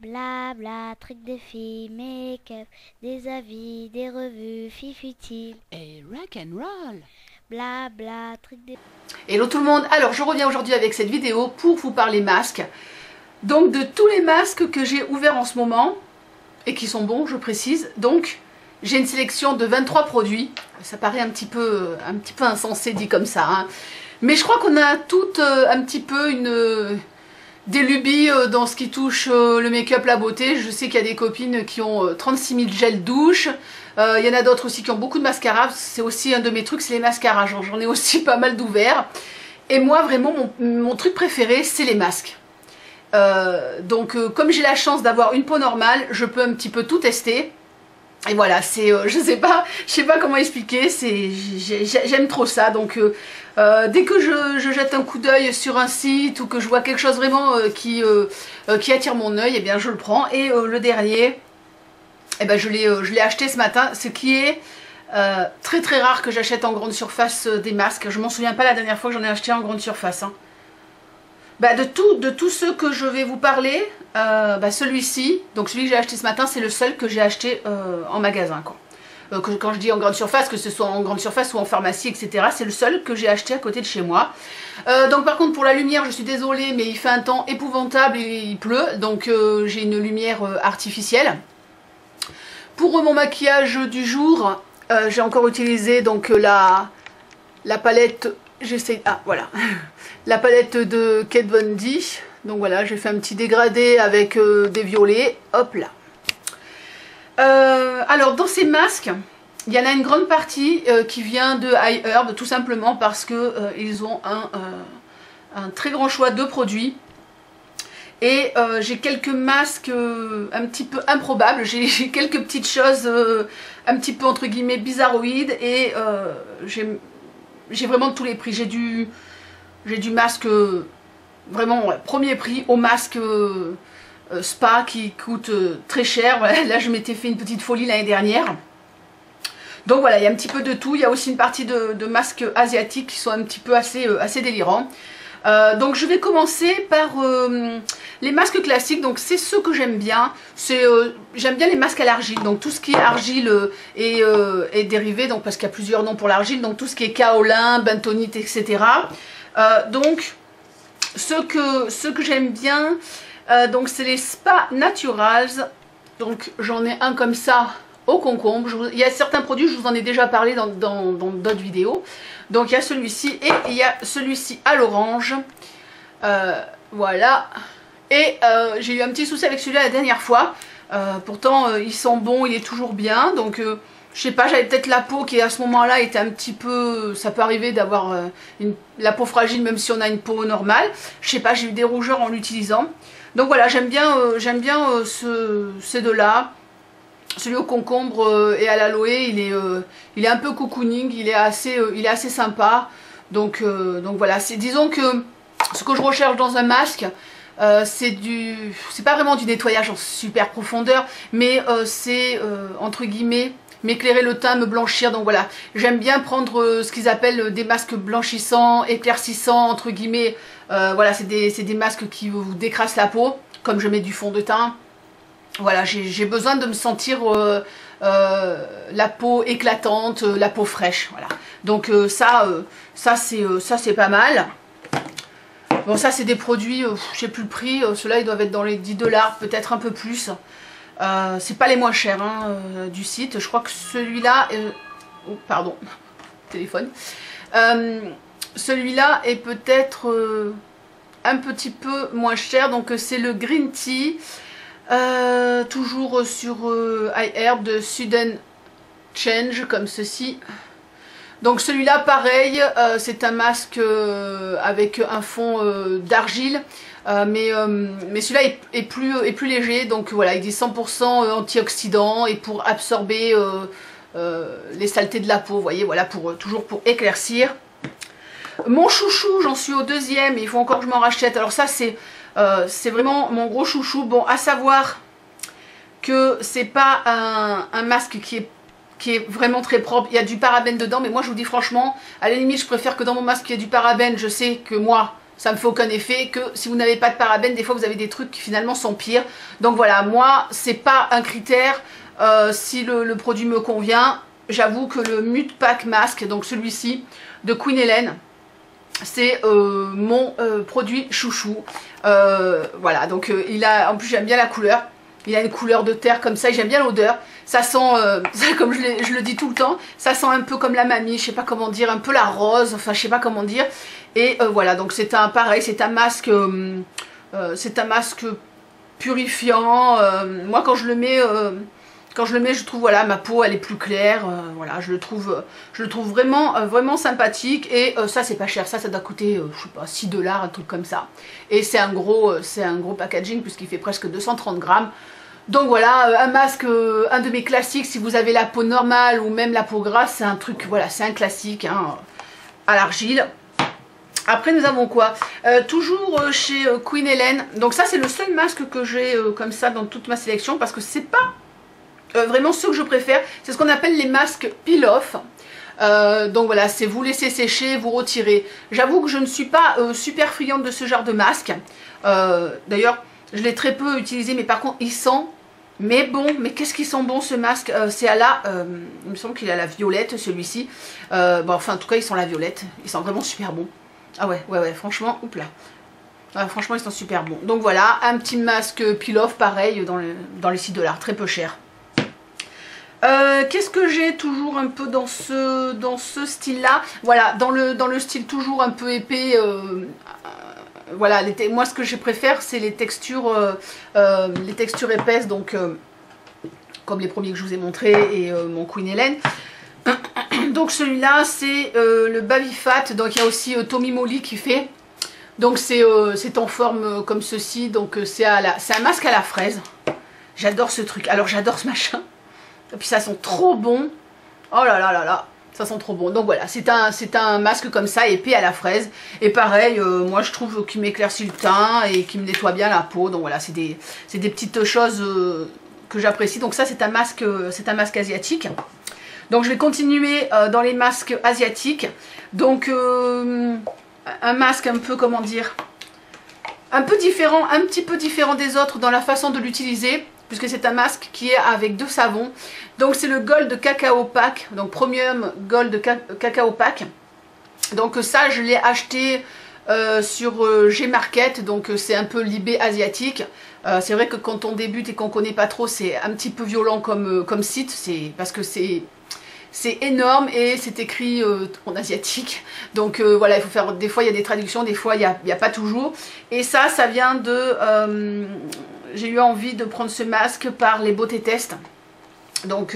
Blabla, trucs de filles, make-up, des avis, des revues, filles futiles. Et rock and roll. Blabla, trucs de... Hello tout le monde, alors je reviens aujourd'hui avec cette vidéo pour vous parler masques. Donc de tous les masques que j'ai ouverts en ce moment, et qui sont bons je précise, donc j'ai une sélection de 23 produits. Ça paraît un petit peu insensé dit comme ça, hein. Mais je crois qu'on a toutes un petit peu des lubies dans ce qui touche le make-up, la beauté. Je sais qu'il y a des copines qui ont 36 000 gels douche. Il y en a d'autres aussi qui ont beaucoup de mascara. C'est aussi un de mes trucs, c'est les mascaras. J'en ai aussi pas mal d'ouverts. Et moi, vraiment, mon truc préféré, c'est les masques. Comme j'ai la chance d'avoir une peau normale, je peux un petit peu tout tester. Et voilà, c'est, je sais pas comment expliquer, j'aime trop ça. Donc dès que je jette un coup d'œil sur un site ou que je vois quelque chose vraiment qui attire mon œil, eh bien je le prends. Et le dernier, eh ben, je l'ai acheté ce matin, ce qui est très très rare que j'achète en grande surface des masques. Je m'en souviens pas la dernière fois que j'en ai acheté en grande surface, hein. Bah, de tous ceux que je vais vous parler, celui-ci, donc celui que j'ai acheté ce matin, c'est le seul que j'ai acheté en magasin, quoi. Quand je dis en grande surface, que ce soit en grande surface ou en pharmacie, etc., c'est le seul que j'ai acheté à côté de chez moi. Donc par contre pour la lumière, je suis désolée, mais il fait un temps épouvantable et il pleut, donc j'ai une lumière artificielle. Pour mon maquillage du jour, j'ai encore utilisé donc la palette, voilà, la palette de Kat Von D. Donc voilà, j'ai fait un petit dégradé avec des violets, hop là. Alors dans ces masques, il y en a une grande partie qui vient de iHerb, tout simplement parce que ils ont un très grand choix de produits. Et j'ai quelques masques un petit peu improbables, j'ai quelques petites choses un petit peu entre guillemets bizarroïdes, et j'ai vraiment de tous les prix. J'ai du masque vraiment premier prix au masque spa qui coûte très cher. Voilà, là je m'étais fait une petite folie l'année dernière. Donc voilà, il y a un petit peu de tout. Il y a aussi une partie de masques asiatiques qui sont un petit peu assez délirants. Donc je vais commencer par les masques classiques. Donc c'est ceux que j'aime bien. J'aime bien les masques à l'argile. Donc tout ce qui est argile est dérivé, donc parce qu'il y a plusieurs noms pour l'argile. Donc tout ce qui est kaolin, bentonite, etc. Donc ceux que j'aime bien, donc c'est les Spa Naturals. Donc j'en ai un comme ça au concombre. Il y a certains produits, je vous en ai déjà parlé dans d'autres vidéos. Donc il y a celui-ci et il y a celui-ci à l'orange. Voilà. Et j'ai eu un petit souci avec celui-là la dernière fois. Pourtant ils sont bons, il est toujours bien. Donc je sais pas, j'avais peut-être la peau qui à ce moment-là était un petit peu... Ça peut arriver d'avoir la peau fragile même si on a une peau normale. Je sais pas, j'ai eu des rougeurs en l'utilisant. Donc voilà, j'aime bien ces deux-là. Celui au concombre et à l'aloe, il est un peu cocooning, il est assez sympa. Donc voilà, disons que ce que je recherche dans un masque, c'est pas vraiment du nettoyage en super profondeur, mais c'est entre guillemets m'éclairer le teint, me blanchir. Donc voilà, j'aime bien prendre ce qu'ils appellent des masques blanchissants, éclaircissants, entre guillemets. Voilà, c'est des masques qui vous décrassent la peau, comme je mets du fond de teint. Voilà, j'ai besoin de me sentir la peau éclatante, la peau fraîche, voilà. Donc ça c'est pas mal. Bon, ça c'est des produits, je sais plus le prix, ceux-là ils doivent être dans les 10 $, peut-être un peu plus. C'est pas les moins chers hein, du site. Je crois que celui-là, oh, pardon, téléphone. Celui-là est peut-être un petit peu moins cher, donc c'est le Green Tea. Toujours sur iHerb de Sudden Change, comme ceci. Donc celui-là pareil, c'est un masque avec un fond d'argile, mais celui-là est plus léger. Donc voilà, il dit 100% antioxydant et pour absorber les saletés de la peau, vous voyez, voilà, toujours pour éclaircir. Mon chouchou, j'en suis au deuxième, il faut encore que je m'en rachète. Alors ça c'est vraiment mon gros chouchou. Bon, à savoir que c'est pas un masque qui est vraiment très propre. Il y a du parabène dedans, mais moi je vous dis franchement, à la limite je préfère que dans mon masque il y ait du parabène. Je sais que moi ça me fait aucun effet, que si vous n'avez pas de parabènes, des fois vous avez des trucs qui finalement sont pires. Donc voilà, moi c'est pas un critère si le produit me convient. J'avoue que le Mute Pack Mask, donc celui-ci de Queen Hélène, c'est mon produit chouchou. Voilà, donc en plus j'aime bien la couleur. Il a une couleur de terre comme ça et j'aime bien l'odeur. Ça sent, comme je le dis tout le temps, ça sent un peu comme la mamie, je sais pas comment dire, un peu la rose, enfin je sais pas comment dire. Et voilà, donc c'est pareil, c'est un masque purifiant. Moi quand je le mets, je trouve, voilà, ma peau elle est plus claire. Voilà, je le trouve vraiment sympathique. Et ça c'est pas cher, ça doit coûter, je sais pas, 6 $, un truc comme ça. Et c'est un gros packaging puisqu'il fait presque 230 grammes. Donc voilà, un masque, un de mes classiques, si vous avez la peau normale ou même la peau grasse, c'est un truc, voilà, c'est un classique, hein, à l'argile. Après nous avons quoi, toujours chez Queen Hélène. Donc ça c'est le seul masque que j'ai comme ça dans toute ma sélection, parce que c'est pas vraiment ceux que je préfère. C'est ce qu'on appelle les masques peel-off. Donc voilà, c'est vous laissez sécher, vous retirez. J'avoue que je ne suis pas super friande de ce genre de masque. D'ailleurs je l'ai très peu utilisé, mais par contre il sent, mais bon, mais qu'est-ce qu'ils sont bons ce masque. C'est à la, il me semble qu'il a la violette celui-ci. Bon, enfin en tout cas ils sont la violette, ils sont vraiment super bons. Ah ouais, franchement, oups là. Franchement ils sont super bons. Donc voilà, un petit masque peel-off pareil dans les 6 $, très peu cher. Qu'est-ce que j'ai toujours un peu dans ce style là, voilà, dans le style toujours un peu épais. Voilà, moi ce que je préfère c'est les textures épaisses, donc comme les premiers que je vous ai montré et mon Queen Hélène. Donc celui-là c'est le Bavifat, donc il y a aussi Tommy Molly qui fait. Donc c'est en forme comme ceci, donc c'est un masque à la fraise. J'adore ce truc, alors j'adore ce machin. Et puis ça sent trop bon. Oh là là là là, ça sent trop bon. Donc voilà, c'est un masque comme ça, épais à la fraise. Et pareil, moi je trouve qu'il m'éclaircit le teint et qu'il me nettoie bien la peau. Donc voilà, c'est des petites choses que j'apprécie. Donc ça c'est un masque asiatique. Donc je vais continuer dans les masques asiatiques. Donc un masque un peu, comment dire, un petit peu différent des autres dans la façon de l'utiliser, puisque c'est un masque qui est avec 2 savons. Donc c'est le Gold Cacao Pack, donc Premium Gold Cacao Pack. Donc ça je l'ai acheté sur Gmarket, donc c'est un peu l'eBay asiatique. C'est vrai que quand on débute et qu'on connaît pas trop, c'est un petit peu violent comme site, parce que c'est énorme et c'est écrit en asiatique. Donc voilà, il faut faire, des fois il y a des traductions, des fois il n'y a pas toujours. Et ça vient de... j'ai eu envie de prendre ce masque par les Beauté Test. Donc,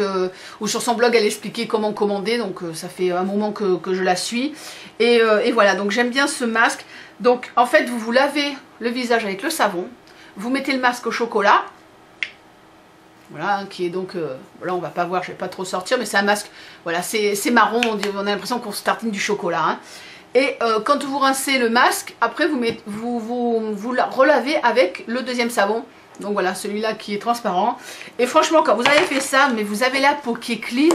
où sur son blog elle expliquait comment commander, donc ça fait un moment que je la suis. Et voilà, donc j'aime bien ce masque. Donc en fait vous lavez le visage avec le savon, vous mettez le masque au chocolat. Voilà, qui est donc, là on va pas voir, je vais pas trop sortir, mais c'est un masque, voilà, c'est marron, on a l'impression qu'on se tartine du chocolat, hein. Et quand vous rincez le masque, après vous relavez avec le deuxième savon. Donc voilà, celui-là qui est transparent. Et franchement, quand vous avez fait ça, mais vous avez la peau qui est clean,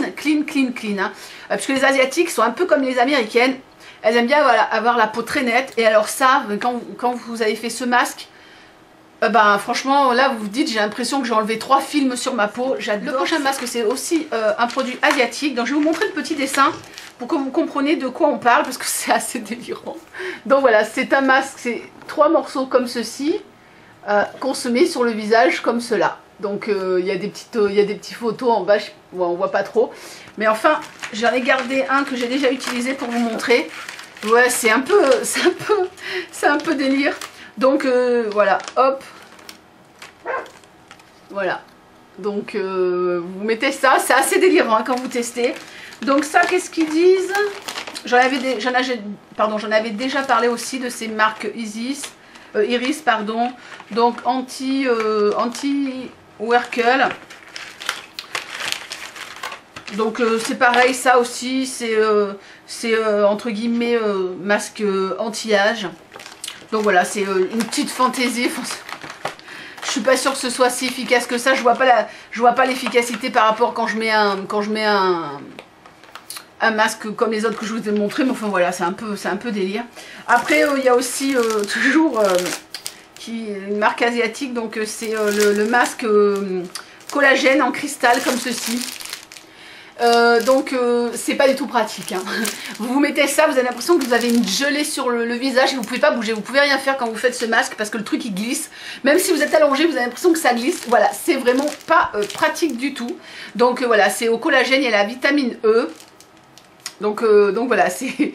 hein. Parce que les Asiatiques sont un peu comme les Américaines. Elles aiment bien, voilà, avoir la peau très nette. Et alors ça, quand vous avez fait ce masque, ben franchement, là vous vous dites, j'ai l'impression que j'ai enlevé 3 films sur ma peau. J'adore. Le prochain masque, c'est aussi un produit asiatique. Donc je vais vous montrer le petit dessin pour que vous compreniez de quoi on parle, parce que c'est assez délirant. Donc voilà, c'est un masque, c'est 3 morceaux comme ceci. Qu'on se met sur le visage comme cela. Donc il y a des petites photos en bas, on voit pas trop. Mais enfin, j'en ai gardé un que j'ai déjà utilisé pour vous montrer. Ouais, c'est un peu délire. Donc voilà, hop. Voilà. Donc vous mettez ça, c'est assez délirant hein, quand vous testez. Donc ça, qu'est-ce qu'ils disent? J'en avais déjà parlé aussi de ces marques Iris, pardon, donc anti-Werkel. Donc c'est pareil, ça aussi, c'est entre guillemets masque anti-âge. Donc voilà, c'est une petite fantaisie. Enfin, je suis pas sûre que ce soit si efficace que ça. Je vois pas l'efficacité par rapport quand je mets un un masque comme les autres que je vous ai montré, mais enfin voilà, c'est un peu délire. Après il y a aussi toujours une marque asiatique, donc c'est le masque collagène en cristal comme ceci. Donc c'est pas du tout pratique, hein. Vous mettez ça, vous avez l'impression que vous avez une gelée sur le visage et vous pouvez pas bouger, vous pouvez rien faire quand vous faites ce masque parce que le truc il glisse. Même si vous êtes allongé, vous avez l'impression que ça glisse. Voilà, c'est vraiment pas pratique du tout. Donc voilà, c'est au collagène, il y a la vitamine E. Donc voilà, c'est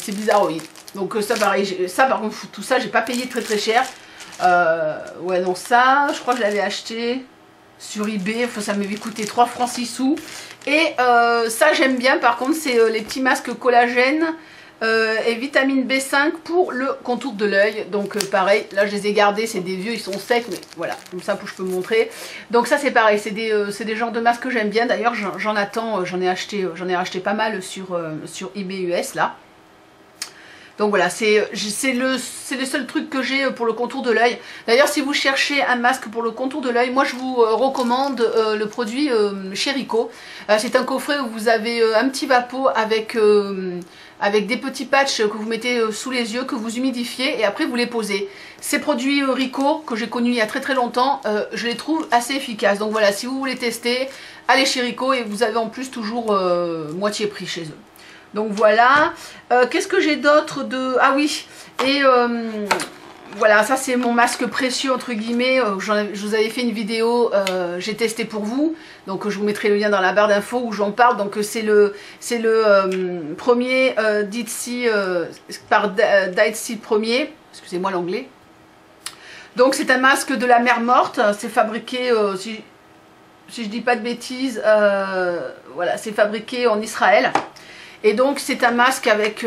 bizarroïde. Donc ça pareil, ça par contre tout ça j'ai pas payé très cher. Ouais non, ça je crois que je l'avais acheté sur eBay, enfin, ça m'avait coûté 3 francs 6 sous. Et ça j'aime bien, par contre c'est les petits masques collagène et vitamine B5 pour le contour de l'œil. Donc pareil, là je les ai gardés, c'est des vieux, ils sont secs, mais voilà, comme ça je peux vous montrer. Donc ça c'est pareil, c'est des genres de masques que j'aime bien. D'ailleurs j'en attends, j'en ai acheté pas mal sur eBay US là. Donc voilà, c'est le seul truc que j'ai pour le contour de l'œil. D'ailleurs, si vous cherchez un masque pour le contour de l'œil, moi je vous recommande le produit chez Rico. C'est un coffret où vous avez un petit vapeau avec des petits patchs que vous mettez sous les yeux, que vous humidifiez et après vous les posez. Ces produits Rico, que j'ai connus il y a très longtemps, je les trouve assez efficaces. Donc voilà, si vous voulez tester, allez chez Rico et vous avez en plus toujours moitié prix chez eux. Donc voilà, qu'est-ce que j'ai d'autre de... Ah oui, et voilà, ça c'est mon masque précieux entre guillemets, je vous avais fait une vidéo, j'ai testé pour vous, donc je vous mettrai le lien dans la barre d'infos où j'en parle. Donc c'est le premier Ditsi par Ditsi premier, excusez-moi l'anglais. Donc c'est un masque de la mer morte, c'est fabriqué, si je dis pas de bêtises, voilà, c'est fabriqué en Israël. Et donc c'est un masque avec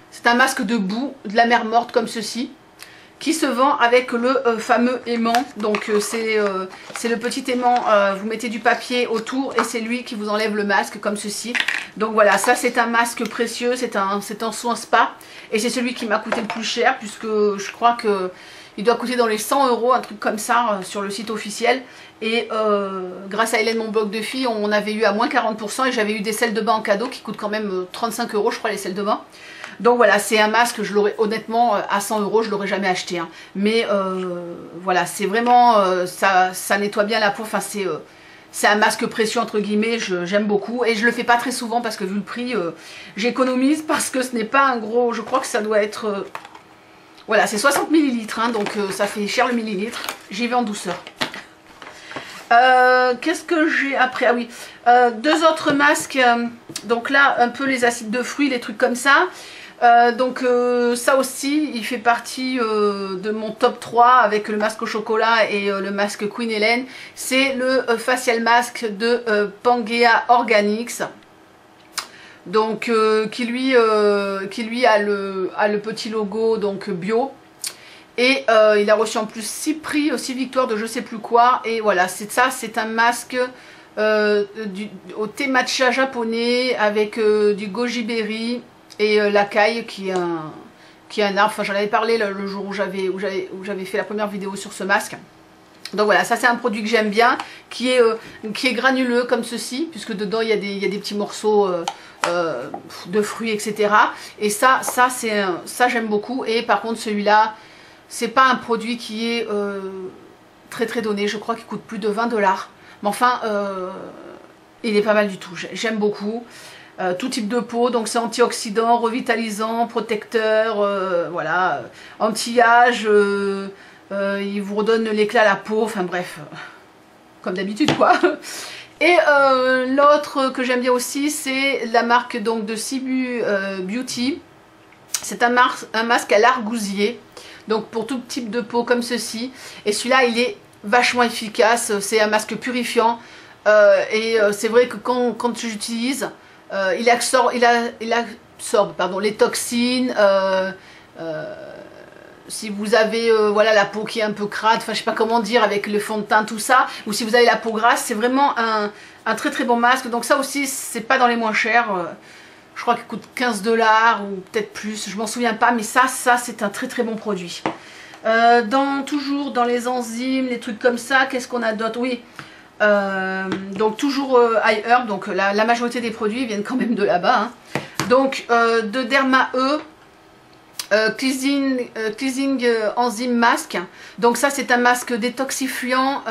c'est un masque de boue de la mer morte comme ceci, qui se vend avec le fameux aimant. Donc c'est le petit aimant, vous mettez du papier autour et c'est lui qui vous enlève le masque comme ceci. Donc voilà, ça c'est un masque précieux, c'est un soin spa et c'est celui qui m'a coûté le plus cher, puisque je crois que il doit coûter dans les 100 €, un truc comme ça, sur le site officiel. Et grâce à Hélène, mon blog de filles, on avait eu à moins 40% et j'avais eu des sels de bain en cadeau qui coûtent quand même 35 € je crois, les sels de bain. Donc voilà, c'est un masque, je l'aurais honnêtement à 100 €, je l'aurais jamais acheté, hein. Mais voilà, c'est vraiment, ça nettoie bien la peau, enfin c'est un masque précieux entre guillemets, j'aime beaucoup. Et je le fais pas très souvent parce que vu le prix, j'économise parce que ce n'est pas un gros, je crois que ça doit être... voilà, c'est 60 ml, hein, donc ça fait cher le millilitre. J'y vais en douceur. Qu'est-ce que j'ai après? Ah oui, deux autres masques. Donc là, un peu les acides de fruits, les trucs comme ça. Donc ça aussi, il fait partie de mon top 3 avec le masque au chocolat et le masque Queen Hélène. C'est le facial mask de Pangea Organics. Donc qui lui a le petit logo donc bio. Et il a reçu en plus 6 prix, 6 victoires de je sais plus quoi. Et voilà, c'est ça, c'est un masque au thé matcha japonais avec du goji berry et l'acai qui est un arbre. Enfin, j'en avais parlé le jour où j'avais fait la première vidéo sur ce masque. Donc voilà, ça c'est un produit que j'aime bien, qui est granuleux comme ceci, puisque dedans il y a des petits morceaux de fruits, etc. Et ça j'aime beaucoup. Et par contre celui-là, c'est pas un produit qui est très donné, je crois qu'il coûte plus de 20 $. Mais enfin, il est pas mal du tout, j'aime beaucoup. Tout type de peau, donc c'est antioxydant, revitalisant, protecteur, voilà, anti-âge, il vous redonne l'éclat à la peau, enfin bref, comme d'habitude quoi. Et l'autre que j'aime bien aussi, c'est la marque donc de Sibu Beauty. C'est un masque à l'argousier, donc pour tout type de peau comme ceci. Et celui-là, il est vachement efficace, c'est un masque purifiant. Et c'est vrai que quand j'utilise, il absorbe les toxines. Si vous avez voilà, la peau qui est un peu crade, enfin je sais pas comment dire, avec le fond de teint, tout ça, ou si vous avez la peau grasse, c'est vraiment un très bon masque. Donc ça aussi, c'est pas dans les moins chers. Je crois qu'il coûte 15 $ ou peut-être plus, je m'en souviens pas, mais ça c'est un très bon produit. Toujours dans les enzymes, les trucs comme ça, qu'est-ce qu'on a d'autre? Oui, Donc toujours High Herb, donc la majorité des produits viennent quand même de là-bas. Hein. Donc de Derma E, Cleansing Enzyme Mask. Donc ça c'est un masque détoxifiant.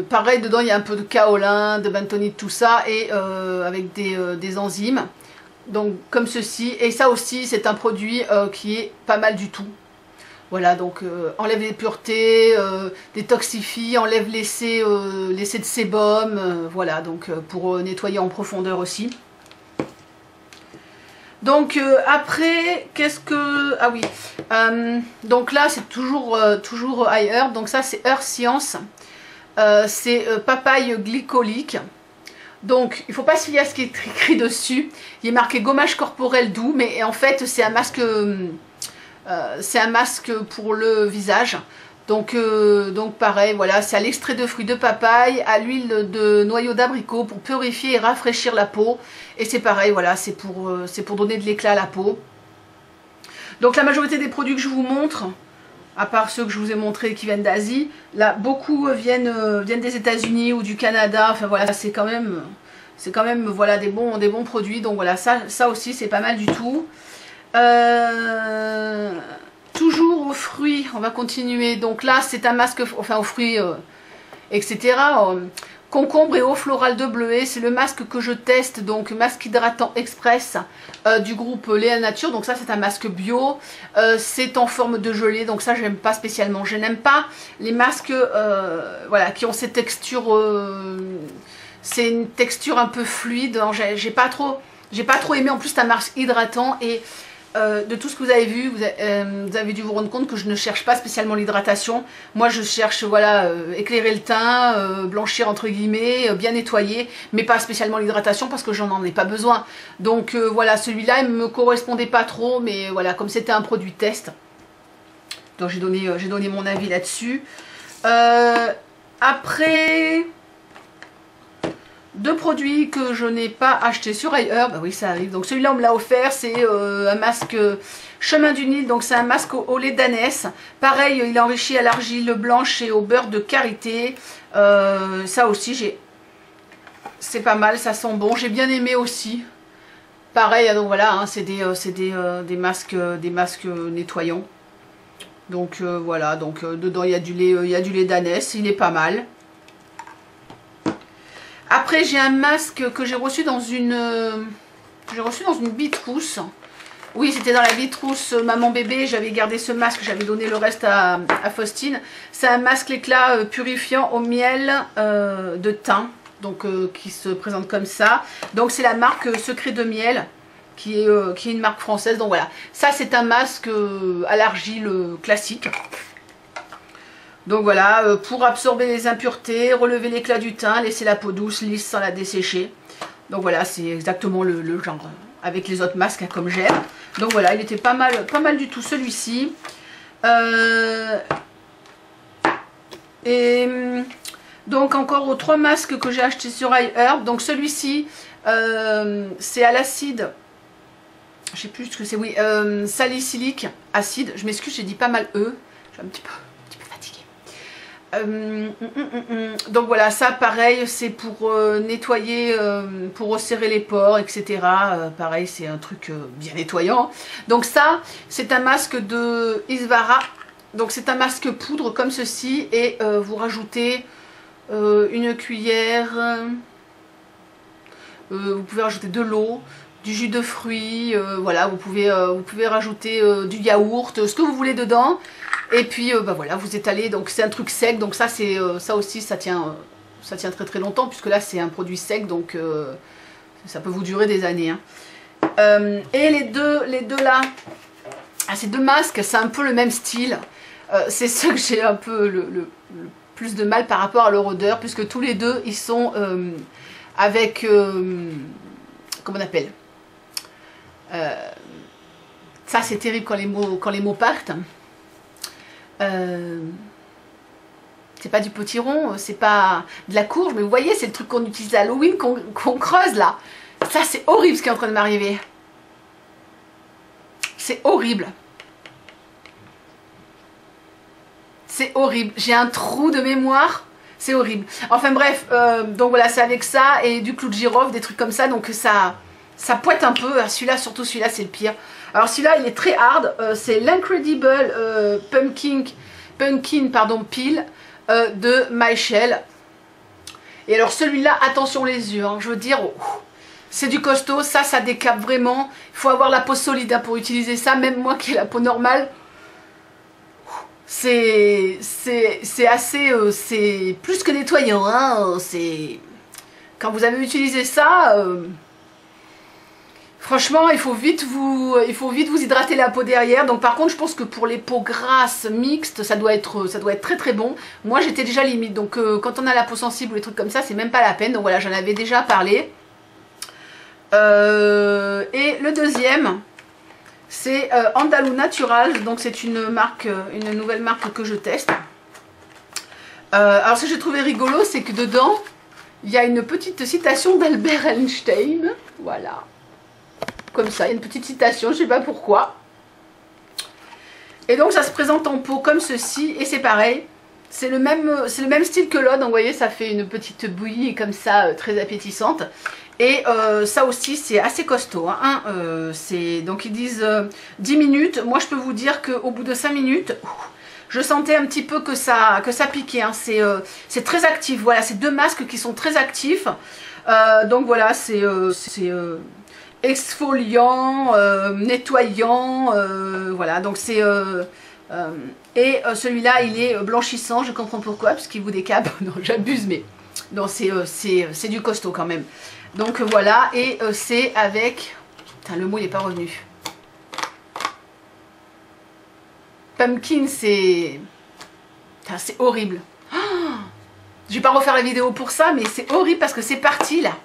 Pareil, dedans il y a un peu de kaolin, de bentonite, tout ça, et avec des enzymes. Donc comme ceci. Et ça aussi c'est un produit qui est pas mal du tout. Voilà, donc enlève les puretés, détoxifie, enlève l'essai de sébum, voilà, donc pour nettoyer en profondeur aussi. Donc après, qu'est-ce que... Ah oui, donc là c'est toujours High Herb, donc ça c'est Earth Science, c'est papaye glycolique. Donc il ne faut pas se fier à ce qui est écrit dessus, il est marqué gommage corporel doux, mais en fait c'est un masque... c'est un masque pour le visage. Donc pareil, voilà, c'est à l'extrait de fruits de papaye, à l'huile de noyau d'abricot pour purifier et rafraîchir la peau. Et c'est pareil, voilà, c'est pour donner de l'éclat à la peau. Donc la majorité des produits que je vous montre, à part ceux que je vous ai montrés qui viennent d'Asie, là beaucoup viennent des États-Unis ou du Canada. Enfin voilà, c'est quand même voilà, des bons produits. Donc voilà, ça aussi c'est pas mal du tout. Toujours aux fruits, on va continuer. Donc là c'est un masque, enfin aux fruits etc. Concombre et eau florale de bleuet, c'est le masque que je teste, donc masque hydratant express du groupe Léa Nature. Donc ça c'est un masque bio, c'est en forme de gelée, donc ça j'aime pas spécialement. Je n'aime pas les masques voilà, qui ont cette texture, c'est une texture un peu fluide. J'ai pas trop aimé. En plus c'est un masque hydratant et de tout ce que vous avez vu, vous avez dû vous rendre compte que je ne cherche pas spécialement l'hydratation. Moi je cherche, voilà, éclairer le teint, blanchir entre guillemets, bien nettoyer, mais pas spécialement l'hydratation parce que j'en ai pas besoin. Donc voilà, celui-là il me correspondait pas trop, mais voilà, comme c'était un produit test, donc j'ai donné mon avis là-dessus. Après... Deux produits que je n'ai pas acheté sur High Herb, bah oui ça arrive, donc celui-là on me l'a offert, c'est un masque Chemin du Nil, donc c'est un masque au lait d'ânesse, pareil il est enrichi à l'argile blanche et au beurre de karité, ça aussi c'est pas mal, ça sent bon, j'ai bien aimé aussi, pareil, donc voilà, hein, c'est des masques nettoyants, donc voilà, donc dedans il y a du lait d'ânesse, il est pas mal. Après j'ai un masque que j'ai reçu dans une bitrousse. Oui, c'était dans la bitrousse maman bébé, j'avais gardé ce masque, j'avais donné le reste à Faustine. C'est un masque éclat purifiant au miel de thym, donc qui se présente comme ça. Donc c'est la marque Secret de Miel, qui est une marque française. Donc voilà, ça c'est un masque à l'argile classique. Donc voilà, pour absorber les impuretés, relever l'éclat du teint, laisser la peau douce, lisse sans la dessécher. Donc voilà, c'est exactement le genre avec les autres masques hein, comme j'aime. Donc voilà, il était pas mal du tout celui-ci. Et donc encore 3 masques que j'ai achetés sur High Herb. Donc celui-ci, c'est à l'acide. Je sais plus ce que c'est, oui, salicylique acide. Je m'excuse, j'ai dit pas mal E. Je suis un petit peu fatiguée. Donc voilà, ça pareil, c'est pour nettoyer, pour resserrer les pores, etc. Pareil, c'est un truc bien nettoyant. Donc ça, c'est un masque de Isvara. Donc c'est un masque poudre comme ceci. Et vous rajoutez une cuillère. Vous pouvez rajouter de l'eau, du jus de fruits, voilà, vous pouvez rajouter du yaourt, ce que vous voulez dedans. Et puis bah voilà, vous étalez, donc c'est un truc sec, donc ça c'est ça aussi ça tient très très longtemps, puisque là c'est un produit sec, donc ça peut vous durer des années. Hein. Et les deux là, ces deux masques, c'est un peu le même style. C'est ceux que j'ai un peu le plus de mal par rapport à leur odeur, puisque tous les deux ils sont avec comment on appelle, ça c'est terrible quand les mots partent. C'est pas du potiron, c'est pas de la courge, mais vous voyez, c'est le truc qu'on utilise à Halloween, qu'on creuse là. Ça c'est horrible ce qui est en train de m'arriver. C'est horrible. C'est horrible. J'ai un trou de mémoire. C'est horrible. Enfin bref, donc voilà, c'est avec ça et du clou de girofle, des trucs comme ça, donc ça pointe un peu. Celui-là, surtout celui-là, c'est le pire. Alors celui-là, il est très hard. C'est l'Incredible Pumpkin Peel de Michel. Et alors celui-là, attention les yeux, hein, je veux dire, c'est du costaud, ça décape vraiment. Il faut avoir la peau solide hein, pour utiliser ça, même moi qui ai la peau normale. C'est assez, c'est plus que nettoyant, hein, quand vous avez utilisé ça, franchement, il faut vite vous hydrater la peau derrière. Donc par contre, je pense que pour les peaux grasses mixtes, ça doit être très très bon. Moi, j'étais déjà limite. Donc quand on a la peau sensible ou des trucs comme ça, c'est même pas la peine. Donc voilà, j'en avais déjà parlé. Et le deuxième, c'est Andalou Natural. Donc c'est une nouvelle marque que je teste. Alors ce que j'ai trouvé rigolo, c'est que dedans, il y a une petite citation d'Albert Einstein. Voilà. Comme ça, il y a une petite citation, je sais pas pourquoi. Et donc ça se présente en pot comme ceci, et c'est pareil. C'est le même style que l'autre, donc vous voyez, ça fait une petite bouillie comme ça, très appétissante. Et ça aussi, c'est assez costaud. Hein. Donc ils disent 10 minutes. Moi, je peux vous dire qu'au bout de 5 minutes, je sentais un petit peu que ça piquait. Hein. C'est très actif. Voilà, c'est deux masques qui sont très actifs. Donc voilà, c'est exfoliant, nettoyant, voilà, donc c'est celui-là il est blanchissant, je comprends pourquoi, parce qu'il vous décape. Non, j'abuse, mais non, c'est du costaud quand même. Donc voilà, et c'est avec, putain, le mot il n'est pas revenu, pumpkin, c'est horrible. Oh, je vais pas refaire la vidéo pour ça, mais c'est horrible parce que c'est parti là.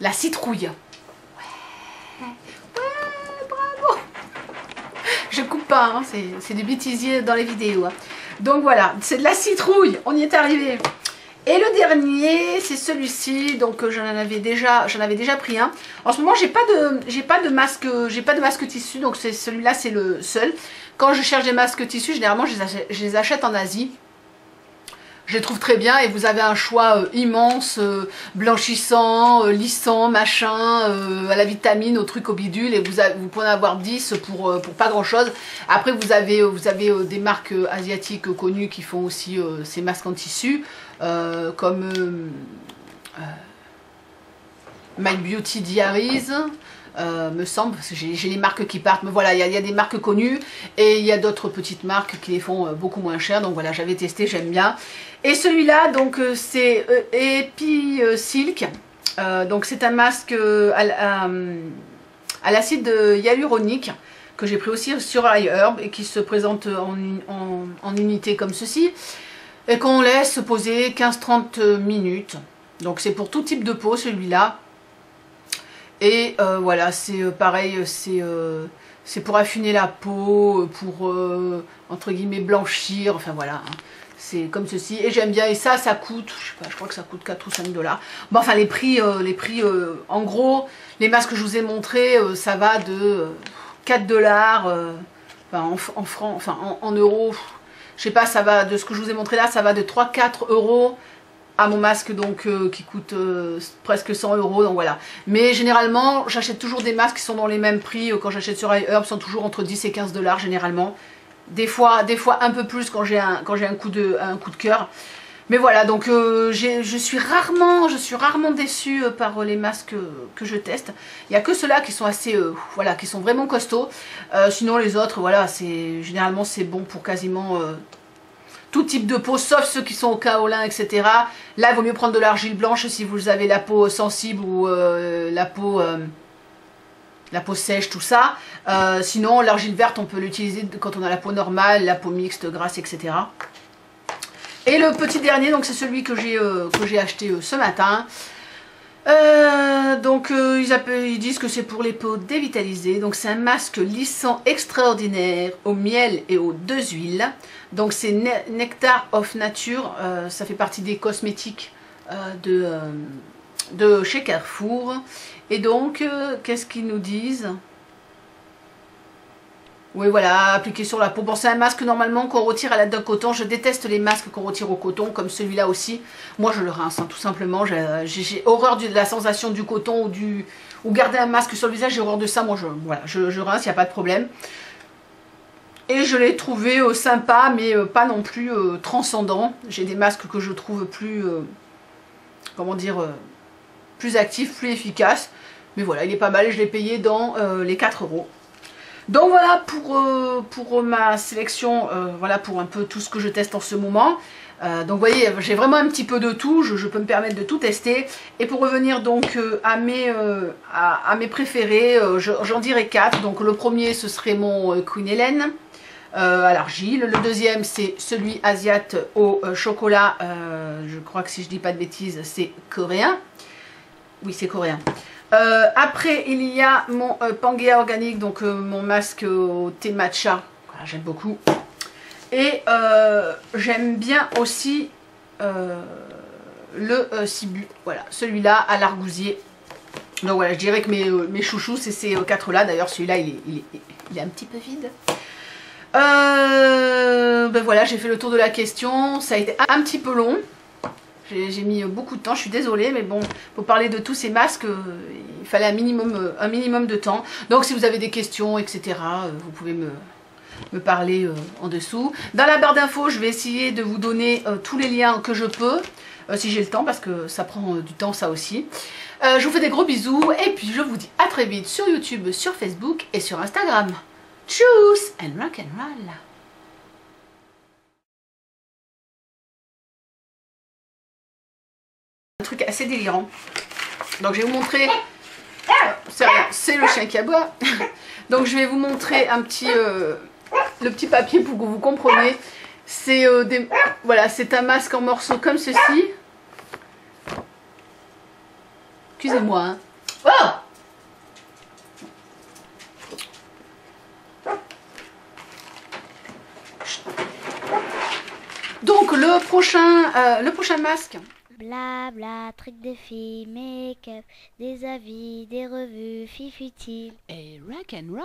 La citrouille. Ouais, bravo. Je coupe pas, hein, c'est du bêtisier dans les vidéos. Hein. Donc voilà, c'est de la citrouille, on y est arrivé. Et le dernier, c'est celui-ci, donc j'en avais déjà pris un. En ce moment, j'ai pas de masque tissu, donc celui-là, c'est le seul. Quand je cherche des masques tissus, généralement, je les achète en Asie. Je les trouve très bien et vous avez un choix immense, blanchissant, lissant, machin, à la vitamine, au truc, au bidule, et vous pouvez en avoir 10 pour pas grand chose. Après vous avez des marques asiatiques connues qui font aussi ces masques en tissu, comme My Beauty Diaries. Me semble, parce que j'ai les marques qui partent, mais voilà, il y a des marques connues et il y a d'autres petites marques qui les font beaucoup moins cher, donc voilà, j'avais testé, j'aime bien. Et celui-là, donc c'est Epi Silk, donc c'est un masque à l'acide hyaluronique que j'ai pris aussi sur iHerb et qui se présente en unité comme ceci et qu'on laisse poser 15-30 minutes. Donc c'est pour tout type de peau celui-là. Et voilà, c'est pareil, c'est pour affiner la peau, pour entre guillemets blanchir, enfin voilà, hein. C'est comme ceci, et j'aime bien, et ça coûte, je sais pas, je crois que ça coûte 4 ou 5 $. Bon, enfin les prix en gros, les masques que je vous ai montrés, ça va de 4 $, enfin, en francs, enfin en euros, je sais pas, ça va, de ce que je vous ai montré là, ça va de 3-4 € à mon masque donc qui coûte presque 100 €, donc voilà. Mais généralement j'achète toujours des masques qui sont dans les mêmes prix quand j'achète sur iHerb, sont toujours entre 10 et 15 $ généralement. Des fois un peu plus quand j'ai un coup de cœur. Mais voilà, donc je suis rarement déçue par les masques que je teste. Il n'y a que ceux-là qui sont assez, voilà, qui sont vraiment costauds. Sinon les autres, voilà, généralement c'est bon pour quasiment tout type de peau, sauf ceux qui sont au kaolin, etc. Là, il vaut mieux prendre de l'argile blanche si vous avez la peau sensible ou la peau sèche, tout ça. Sinon, l'argile verte, on peut l'utiliser quand on a la peau normale, la peau mixte, grasse, etc. Et le petit dernier, donc c'est celui que j'ai acheté ce matin. Ils disent que c'est pour les peaux dévitalisées. Donc c'est un masque lissant extraordinaire au miel et aux 2 huiles. Donc c'est Nectar of Nature. Ça fait partie des cosmétiques de chez Carrefour. Et donc qu'est-ce qu'ils nous disent? Oui, voilà, appliqué sur la peau. Bon, c'est un masque normalement qu'on retire à l'aide d'un coton. Je déteste les masques qu'on retire au coton, comme celui-là aussi. Moi, je le rince, hein, tout simplement. J'ai horreur de la sensation du coton ou garder un masque sur le visage. J'ai horreur de ça. Moi, voilà, je rince, il n'y a pas de problème. Et je l'ai trouvé sympa, mais pas non plus transcendant. J'ai des masques que je trouve plus, comment dire, plus actifs, plus efficaces. Mais voilà, il est pas mal. Je l'ai payé dans les 4 €. Donc voilà pour ma sélection, voilà pour un peu tout ce que je teste en ce moment. Donc vous voyez, j'ai vraiment un petit peu de tout, je peux me permettre de tout tester. Et pour revenir donc à mes préférés, j'en dirais 4. Donc le premier ce serait mon Queen Hélène à l'argile. Le deuxième c'est celui asiate au chocolat, je crois que si je dis pas de bêtises c'est coréen. Oui c'est coréen. Après il y a mon Pangea organique, donc mon masque au thé matcha, voilà, j'aime beaucoup. Et j'aime bien aussi le Sibu, voilà, celui-là à l'argousier. Donc voilà, je dirais que mes chouchous c'est ces 4 là. D'ailleurs celui-là il est un petit peu vide. Ben voilà, j'ai fait le tour de la question, ça a été un petit peu long. J'ai mis beaucoup de temps, je suis désolée, mais bon, pour parler de tous ces masques, il fallait un minimum de temps. Donc si vous avez des questions, etc., vous pouvez me parler en dessous. Dans la barre d'infos, je vais essayer de vous donner tous les liens que je peux, si j'ai le temps, parce que ça prend du temps ça aussi. Je vous fais des gros bisous, et puis je vous dis à très vite sur YouTube, sur Facebook et sur Instagram. Tchuss and rock and roll. Un truc assez délirant. Donc je vais vous montrer, c'est rien, c'est le chien qui aboie. Donc je vais vous montrer un petit, le petit papier pour que vous compreniez. C'est voilà, c'est un masque en morceaux comme ceci. Excusez-moi. Hein. Oh donc le prochain masque. Blabla, trucs de filles, make-up, des avis, des revues, fifutile. Et rock and roll.